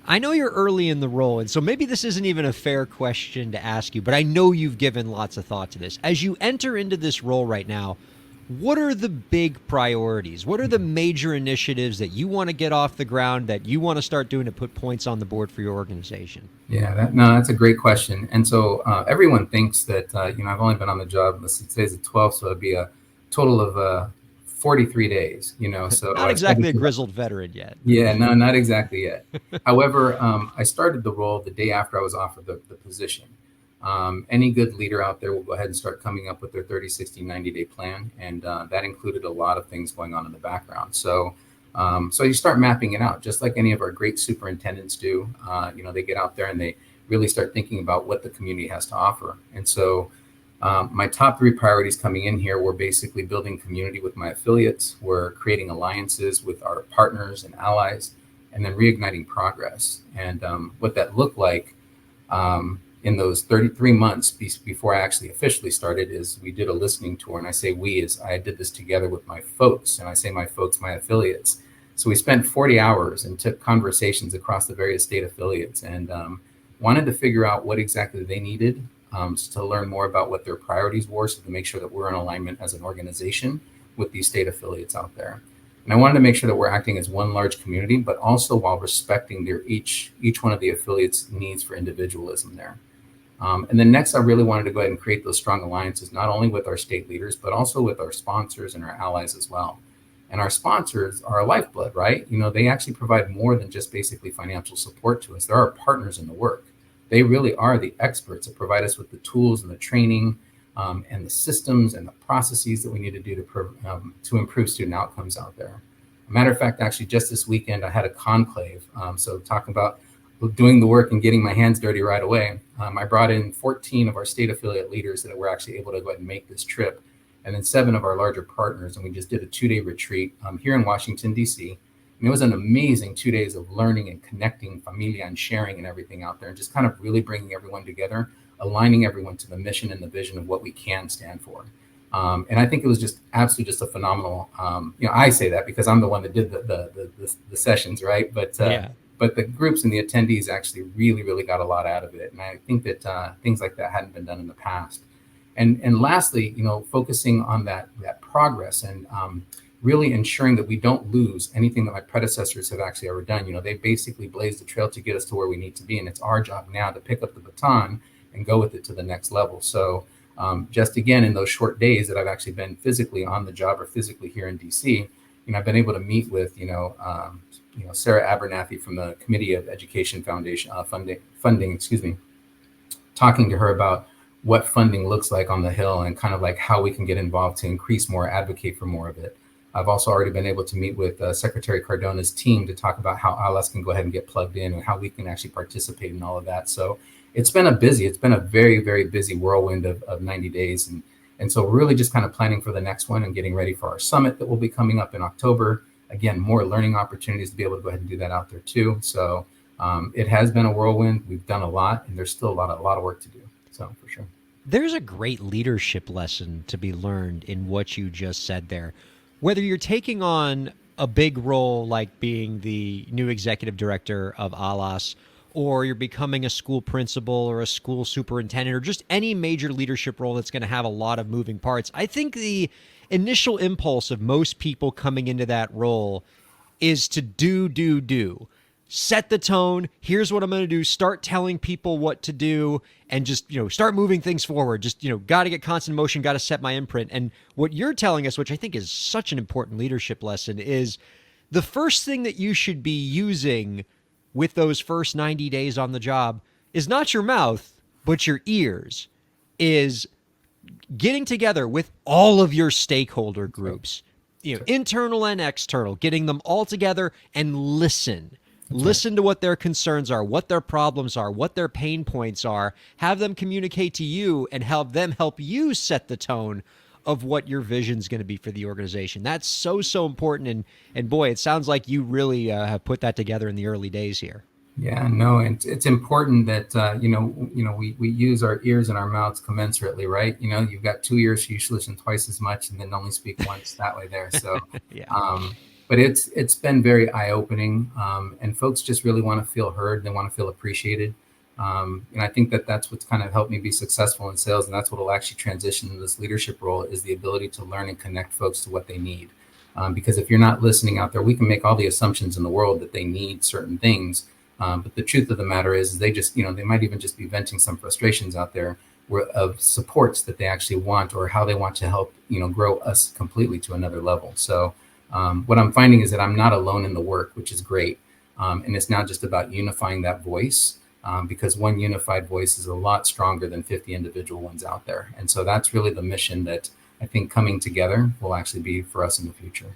I know you're early in the role, and so maybe this isn't even a fair question to ask you, but I know you've given lots of thought to this. As you enter into this role right now, what are the big priorities? What are the major initiatives that you want to get off the ground, that you want to start doing to put points on the board for your organization? Yeah, no, that's a great question. And so everyone thinks that, I've only been on the job, let's see, today's the 12th, so it'd be a total of 43 days, so Not I started exactly a to, grizzled veteran yet. yeah, no, not exactly yet. However, I started the role the day after I was offered the position. Any good leader out there will go ahead and start coming up with their 30, 60, 90-day plan. And that included a lot of things going on in the background. So you start mapping it out, just like any of our great superintendents do. They get out there and they really start thinking about what the community has to offer. And so my top three priorities coming in here were basically building community with my affiliates, we're creating alliances with our partners and allies, and then reigniting progress. And what that looked like in those 33 months before I actually officially started is we did a listening tour. And I say we as I did this together with my folks. And I say my folks, my affiliates. So we spent 40 hours and took conversations across the various state affiliates and wanted to figure out what exactly they needed to learn more about what their priorities were, so to make sure that we're in alignment as an organization with these state affiliates out there. And I wanted to make sure that we're acting as one large community, but also while respecting each one of the affiliates' needs for individualism there. And then next, I really wanted to go ahead and create those strong alliances, not only with our state leaders, but also with our sponsors and our allies as well. And our sponsors are our lifeblood, right? They actually provide more than just basically financial support to us. They're our partners in the work. They really are the experts that provide us with the tools and the training and the systems and the processes that we need to do to improve student outcomes out there. A matter of fact, actually, just this weekend, I had a conclave. So talking about doing the work and getting my hands dirty right away, I brought in 14 of our state affiliate leaders that were actually able to go ahead and make this trip, and then 7 of our larger partners. And we just did a 2-day retreat here in Washington, D.C. And it was an amazing 2 days of learning and connecting, familia, and sharing and everything out there, and just kind of really bringing everyone together, aligning everyone to the mission and the vision of what we can stand for. And I think it was just absolutely just a phenomenal, I say that because I'm the one that did the sessions, right? Yeah. But the groups and the attendees actually really, really got a lot out of it. And I think that things like that hadn't been done in the past. And lastly, focusing on that progress and really ensuring that we don't lose anything that my predecessors have actually ever done. They basically blazed the trail to get us to where we need to be. And it's our job now to pick up the baton and go with it to the next level. So just again, in those short days that I've actually been physically on the job or physically here in DC, I've been able to meet with, Sarah Abernathy from the Committee of Education Foundation funding, talking to her about what funding looks like on the Hill and kind of like how we can get involved to increase more, advocate for more of it. I've also already been able to meet with Secretary Cardona's team to talk about how ALAS can go ahead and get plugged in and how we can actually participate in all of that. So it's been a very, very busy whirlwind of 90 days. And so we're really just kind of planning for the next one and getting ready for our summit that will be coming up in October. Again, more learning opportunities to be able to go ahead and do that out there too. So it has been a whirlwind. We've done a lot, and there's still a lot of work to do. So for sure. There's a great leadership lesson to be learned in what you just said there. Whether you're taking on a big role like being the new executive director of ALAS, or you're becoming a school principal or a school superintendent, or just any major leadership role that's going to have a lot of moving parts, I think the initial impulse of most people coming into that role is to do. Set the tone. Here's what I'm going to do. Start telling people what to do and just, start moving things forward. Just, got to get constant motion, got to set my imprint. And what you're telling us, which I think is such an important leadership lesson, is the first thing that you should be using with those first 90 days on the job is not your mouth, but your ears, is getting together with all of your stakeholder groups, internal and external, getting them all together and listen. Listen to what their concerns are, what their problems are, what their pain points are. Have them communicate to you and help them help you set the tone of what your vision is going to be for the organization. That's so important. And boy, it sounds like you really have put that together in the early days here. Yeah, no, and it's important that we use our ears and our mouths commensurately, right? You've got 2 ears, so you should listen twice as much, and then only speak once that way there. So, Yeah. But it's been very eye-opening, and folks just really want to feel heard. They want to feel appreciated, and I think that that's what's kind of helped me be successful in sales, and that's what will actually transition to this leadership role, is the ability to learn and connect folks to what they need. Because if you're not listening out there, we can make all the assumptions in the world that they need certain things, but the truth of the matter is they just, they might even just be venting some frustrations out there of supports that they actually want, or how they want to help, grow us completely to another level. So what I'm finding is that I'm not alone in the work, which is great. And it's not just about unifying that voice, because one unified voice is a lot stronger than 50 individual ones out there. And so that's really the mission that I think coming together will actually be for us in the future.